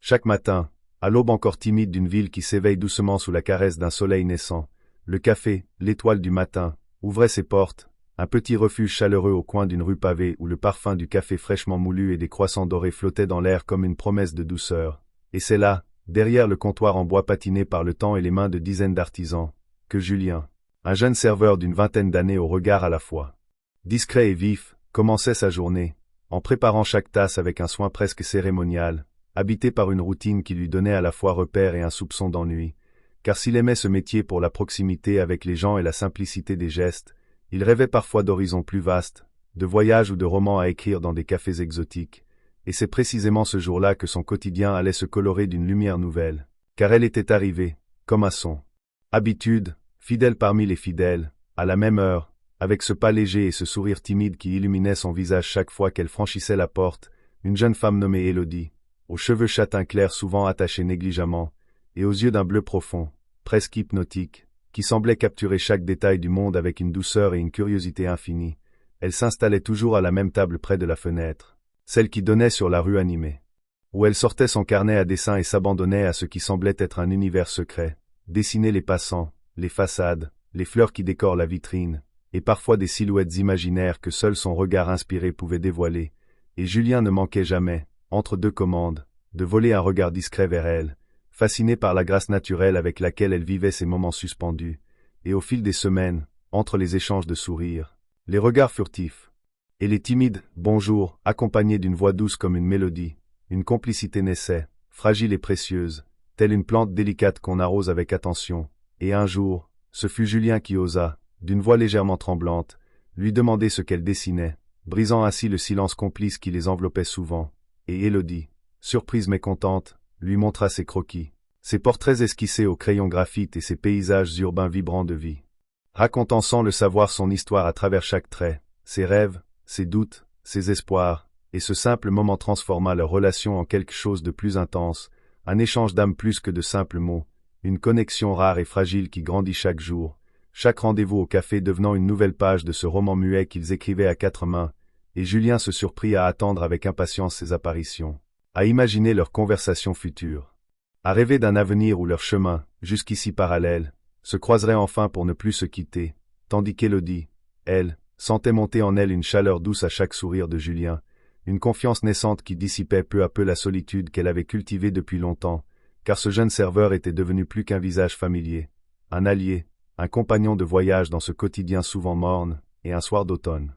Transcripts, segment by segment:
Chaque matin, à l'aube encore timide d'une ville qui s'éveille doucement sous la caresse d'un soleil naissant, le café, l'étoile du matin, ouvrait ses portes, un petit refuge chaleureux au coin d'une rue pavée où le parfum du café fraîchement moulu et des croissants dorés flottait dans l'air comme une promesse de douceur. Et c'est là, derrière le comptoir en bois patiné par le temps et les mains de dizaines d'artisans, que Julien, un jeune serveur d'une vingtaine d'années au regard à la fois discret et vif, commençait sa journée, en préparant chaque tasse avec un soin presque cérémonial, habité par une routine qui lui donnait à la fois repère et un soupçon d'ennui, car s'il aimait ce métier pour la proximité avec les gens et la simplicité des gestes, il rêvait parfois d'horizons plus vastes, de voyages ou de romans à écrire dans des cafés exotiques, et c'est précisément ce jour-là que son quotidien allait se colorer d'une lumière nouvelle, car elle était arrivée, comme à son habitude, fidèle parmi les fidèles, à la même heure, avec ce pas léger et ce sourire timide qui illuminait son visage chaque fois qu'elle franchissait la porte, une jeune femme nommée Élodie, aux cheveux châtain clair souvent attachés négligemment, et aux yeux d'un bleu profond, presque hypnotique, qui semblait capturer chaque détail du monde avec une douceur et une curiosité infinie. Elle s'installait toujours à la même table près de la fenêtre, celle qui donnait sur la rue animée, où elle sortait son carnet à dessin et s'abandonnait à ce qui semblait être un univers secret, dessiner les passants, les façades, les fleurs qui décorent la vitrine, et parfois des silhouettes imaginaires que seul son regard inspiré pouvait dévoiler, et Julien ne manquait jamais, entre deux commandes, de voler un regard discret vers elle, fasciné par la grâce naturelle avec laquelle elle vivait ces moments suspendus, et au fil des semaines, entre les échanges de sourires, les regards furtifs, et les timides « bonjours » accompagnés d'une voix douce comme une mélodie, une complicité naissait, fragile et précieuse, telle une plante délicate qu'on arrose avec attention, et un jour, ce fut Julien qui osa, d'une voix légèrement tremblante, lui demander ce qu'elle dessinait, brisant ainsi le silence complice qui les enveloppait souvent, et Élodie, surprise mais contente, lui montra ses croquis, ses portraits esquissés au crayon graphite et ses paysages urbains vibrants de vie, racontant sans le savoir son histoire à travers chaque trait, ses rêves, ses doutes, ses espoirs, et ce simple moment transforma leur relation en quelque chose de plus intense, un échange d'âme plus que de simples mots, une connexion rare et fragile qui grandit chaque jour, chaque rendez-vous au café devenant une nouvelle page de ce roman muet qu'ils écrivaient à quatre mains, et Julien se surprit à attendre avec impatience ces apparitions, à imaginer leur conversation future, à rêver d'un avenir où leurs chemins, jusqu'ici parallèles, se croiseraient enfin pour ne plus se quitter, tandis qu'Élodie, elle, sentait monter en elle une chaleur douce à chaque sourire de Julien, une confiance naissante qui dissipait peu à peu la solitude qu'elle avait cultivée depuis longtemps, car ce jeune serveur était devenu plus qu'un visage familier, un allié, un compagnon de voyage dans ce quotidien souvent morne, et un soir d'automne.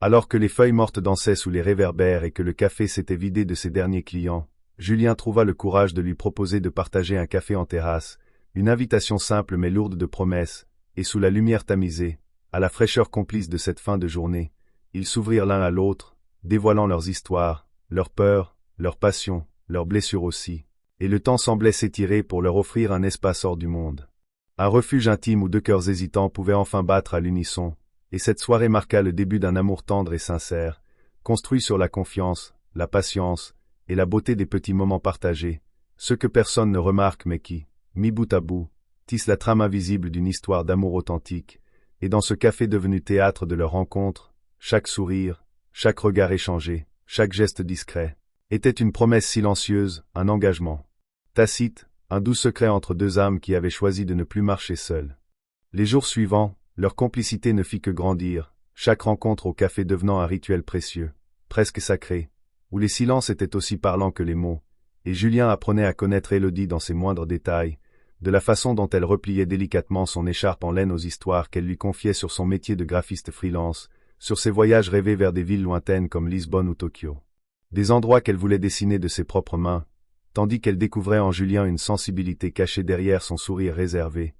Alors que les feuilles mortes dansaient sous les réverbères et que le café s'était vidé de ses derniers clients, Julien trouva le courage de lui proposer de partager un café en terrasse, une invitation simple mais lourde de promesses, et sous la lumière tamisée, à la fraîcheur complice de cette fin de journée, ils s'ouvrirent l'un à l'autre, dévoilant leurs histoires, leurs peurs, leurs passions, leurs blessures aussi, et le temps semblait s'étirer pour leur offrir un espace hors du monde. Un refuge intime où deux cœurs hésitants pouvaient enfin battre à l'unisson, et cette soirée marqua le début d'un amour tendre et sincère, construit sur la confiance, la patience, et la beauté des petits moments partagés, ceux que personne ne remarque mais qui, mis bout à bout, tissent la trame invisible d'une histoire d'amour authentique, et dans ce café devenu théâtre de leur rencontre, chaque sourire, chaque regard échangé, chaque geste discret, était une promesse silencieuse, un engagement tacite, un doux secret entre deux âmes qui avaient choisi de ne plus marcher seules. Les jours suivants, leur complicité ne fit que grandir, chaque rencontre au café devenant un rituel précieux, presque sacré, où les silences étaient aussi parlants que les mots, et Julien apprenait à connaître Élodie dans ses moindres détails, de la façon dont elle repliait délicatement son écharpe en laine aux histoires qu'elle lui confiait sur son métier de graphiste freelance, sur ses voyages rêvés vers des villes lointaines comme Lisbonne ou Tokyo. Des endroits qu'elle voulait dessiner de ses propres mains, tandis qu'elle découvrait en Julien une sensibilité cachée derrière son sourire réservé,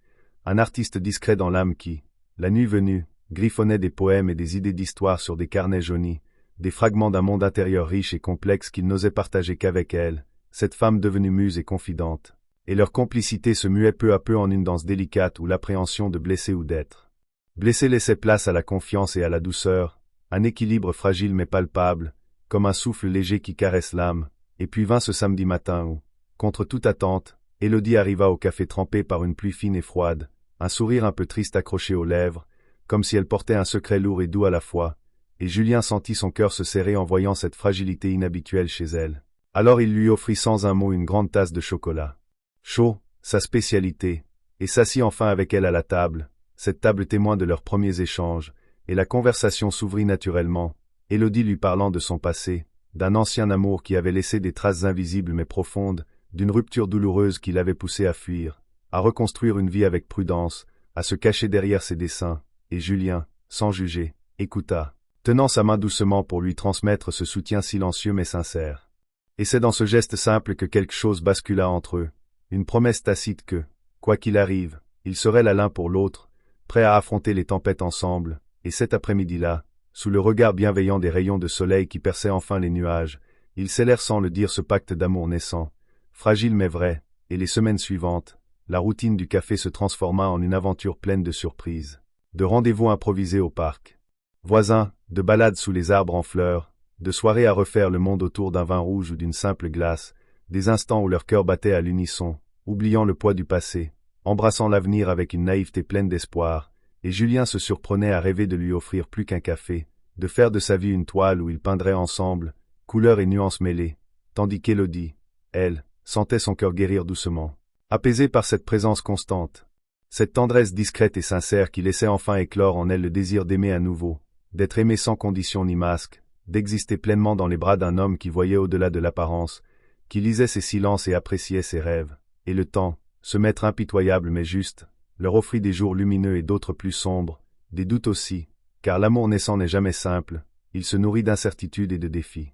un artiste discret dans l'âme qui, la nuit venue, griffonnait des poèmes et des idées d'histoire sur des carnets jaunis, des fragments d'un monde intérieur riche et complexe qu'il n'osait partager qu'avec elle, cette femme devenue muse et confidente, et leur complicité se muait peu à peu en une danse délicate où l'appréhension de blesser ou d'être blessé laissait place à la confiance et à la douceur, un équilibre fragile mais palpable, comme un souffle léger qui caresse l'âme, et puis vint ce samedi matin où, contre toute attente, Élodie arriva au café trempée par une pluie fine et froide, un sourire un peu triste accroché aux lèvres, comme si elle portait un secret lourd et doux à la fois, et Julien sentit son cœur se serrer en voyant cette fragilité inhabituelle chez elle. Alors il lui offrit sans un mot une grande tasse de chocolat chaud, sa spécialité, et s'assit enfin avec elle à la table, cette table témoin de leurs premiers échanges, et la conversation s'ouvrit naturellement, Élodie lui parlant de son passé, d'un ancien amour qui avait laissé des traces invisibles mais profondes, d'une rupture douloureuse qui l'avait poussé à fuir, à reconstruire une vie avec prudence, à se cacher derrière ses dessins, et Julien, sans juger, écouta, tenant sa main doucement pour lui transmettre ce soutien silencieux mais sincère. Et c'est dans ce geste simple que quelque chose bascula entre eux, une promesse tacite que, quoi qu'il arrive, ils seraient là l'un pour l'autre, prêts à affronter les tempêtes ensemble, et cet après-midi-là, sous le regard bienveillant des rayons de soleil qui perçaient enfin les nuages, ils scellèrent sans le dire ce pacte d'amour naissant, fragile mais vrai, et les semaines suivantes, la routine du café se transforma en une aventure pleine de surprises, de rendez-vous improvisés au parc, voisins, de balades sous les arbres en fleurs, de soirées à refaire le monde autour d'un vin rouge ou d'une simple glace, des instants où leur cœur battait à l'unisson, oubliant le poids du passé, embrassant l'avenir avec une naïveté pleine d'espoir, et Julien se surprenait à rêver de lui offrir plus qu'un café, de faire de sa vie une toile où ils peindraient ensemble, couleurs et nuances mêlées, tandis qu'Élodie, elle, sentait son cœur guérir doucement, apaisée par cette présence constante, cette tendresse discrète et sincère qui laissait enfin éclore en elle le désir d'aimer à nouveau, d'être aimée sans condition ni masque, d'exister pleinement dans les bras d'un homme qui voyait au-delà de l'apparence, qui lisait ses silences et appréciait ses rêves, et le temps, ce maître impitoyable mais juste, leur offrit des jours lumineux et d'autres plus sombres, des doutes aussi, car l'amour naissant n'est jamais simple, il se nourrit d'incertitudes et de défis.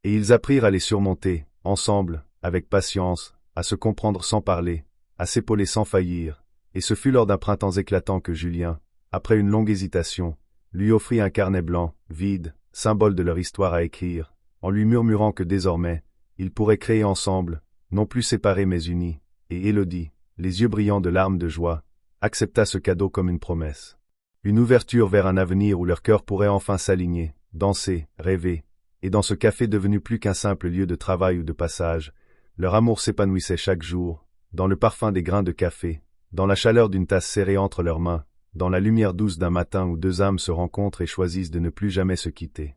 Et ils apprirent à les surmonter, ensemble, avec patience, à se comprendre sans parler, à s'épauler sans faillir, et ce fut lors d'un printemps éclatant que Julien, après une longue hésitation, lui offrit un carnet blanc, vide, symbole de leur histoire à écrire, en lui murmurant que désormais, ils pourraient créer ensemble, non plus séparés mais unis, et Élodie, les yeux brillants de larmes de joie, accepta ce cadeau comme une promesse. Une ouverture vers un avenir où leur cœur pourrait enfin s'aligner, danser, rêver, et dans ce café devenu plus qu'un simple lieu de travail ou de passage, leur amour s'épanouissait chaque jour, dans le parfum des grains de café, dans la chaleur d'une tasse serrée entre leurs mains, dans la lumière douce d'un matin où deux âmes se rencontrent et choisissent de ne plus jamais se quitter.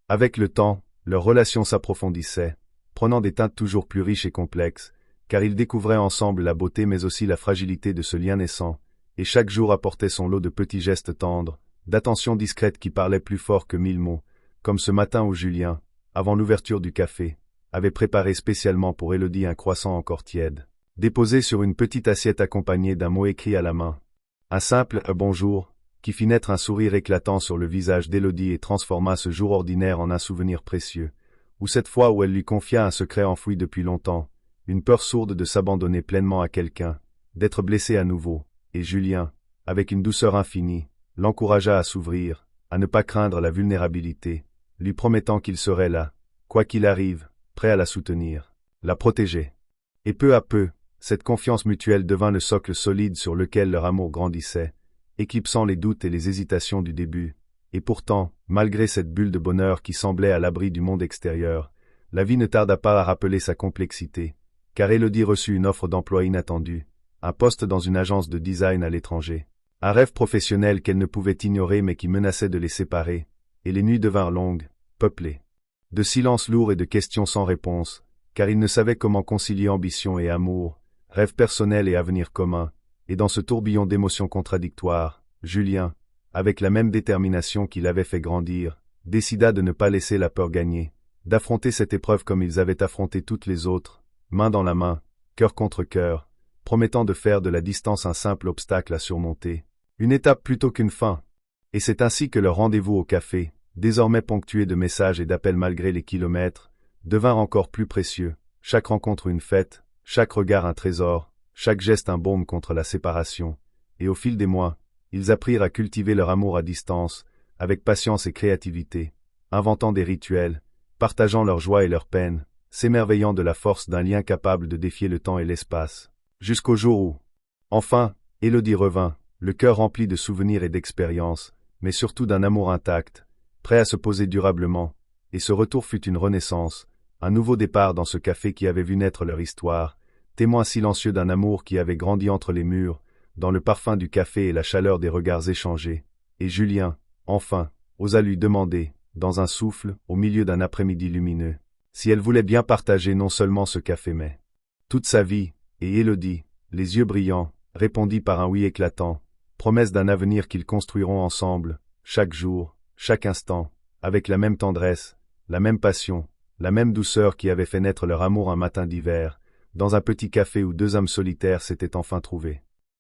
Avec le temps, leur relation s'approfondissait, prenant des teintes toujours plus riches et complexes, car ils découvraient ensemble la beauté mais aussi la fragilité de ce lien naissant, et chaque jour apportait son lot de petits gestes tendres, d'attentions discrètes qui parlaient plus fort que 1000 mots, comme ce matin où Julien, avant l'ouverture du café, avait préparé spécialement pour Élodie un croissant encore tiède, déposé sur une petite assiette accompagné d'un mot écrit à la main. Un simple « bonjour » qui fit naître un sourire éclatant sur le visage d'Élodie et transforma ce jour ordinaire en un souvenir précieux, ou cette fois où elle lui confia un secret enfoui depuis longtemps, une peur sourde de s'abandonner pleinement à quelqu'un, d'être blessé à nouveau, et Julien, avec une douceur infinie, l'encouragea à s'ouvrir, à ne pas craindre la vulnérabilité, lui promettant qu'il serait là, quoi qu'il arrive, prêt à la soutenir, la protéger. Et peu à peu, cette confiance mutuelle devint le socle solide sur lequel leur amour grandissait, éclipsant les doutes et les hésitations du début, et pourtant, malgré cette bulle de bonheur qui semblait à l'abri du monde extérieur, la vie ne tarda pas à rappeler sa complexité, car Élodie reçut une offre d'emploi inattendue, un poste dans une agence de design à l'étranger, un rêve professionnel qu'elle ne pouvait ignorer mais qui menaçait de les séparer, et les nuits devinrent longues, peuplées de silences lourds et de questions sans réponse, car ils ne savaient comment concilier ambition et amour, rêve personnel et avenir commun, et dans ce tourbillon d'émotions contradictoires, Julien, avec la même détermination qui l'avait fait grandir, décida de ne pas laisser la peur gagner, d'affronter cette épreuve comme ils avaient affronté toutes les autres, main dans la main, cœur contre cœur, promettant de faire de la distance un simple obstacle à surmonter, une étape plutôt qu'une fin. Et c'est ainsi que leur rendez-vous au café, désormais ponctué de messages et d'appels malgré les kilomètres, devint encore plus précieux, chaque rencontre une fête, chaque regard un trésor, chaque geste un baume contre la séparation, et au fil des mois, ils apprirent à cultiver leur amour à distance, avec patience et créativité, inventant des rituels, partageant leur joie et leur peine, s'émerveillant de la force d'un lien capable de défier le temps et l'espace, jusqu'au jour où, enfin, Élodie revint, le cœur rempli de souvenirs et d'expériences, mais surtout d'un amour intact, prêt à se poser durablement, et ce retour fut une renaissance, un nouveau départ dans ce café qui avait vu naître leur histoire, témoin silencieux d'un amour qui avait grandi entre les murs, dans le parfum du café et la chaleur des regards échangés, et Julien, enfin, osa lui demander, dans un souffle, au milieu d'un après-midi lumineux, Si elle voulait bien partager non seulement ce café mais toute sa vie, et Élodie, les yeux brillants, répondit par un oui éclatant, promesse d'un avenir qu'ils construiront ensemble, chaque jour, chaque instant, avec la même tendresse, la même passion, la même douceur qui avait fait naître leur amour un matin d'hiver, dans un petit café où deux âmes solitaires s'étaient enfin trouvées.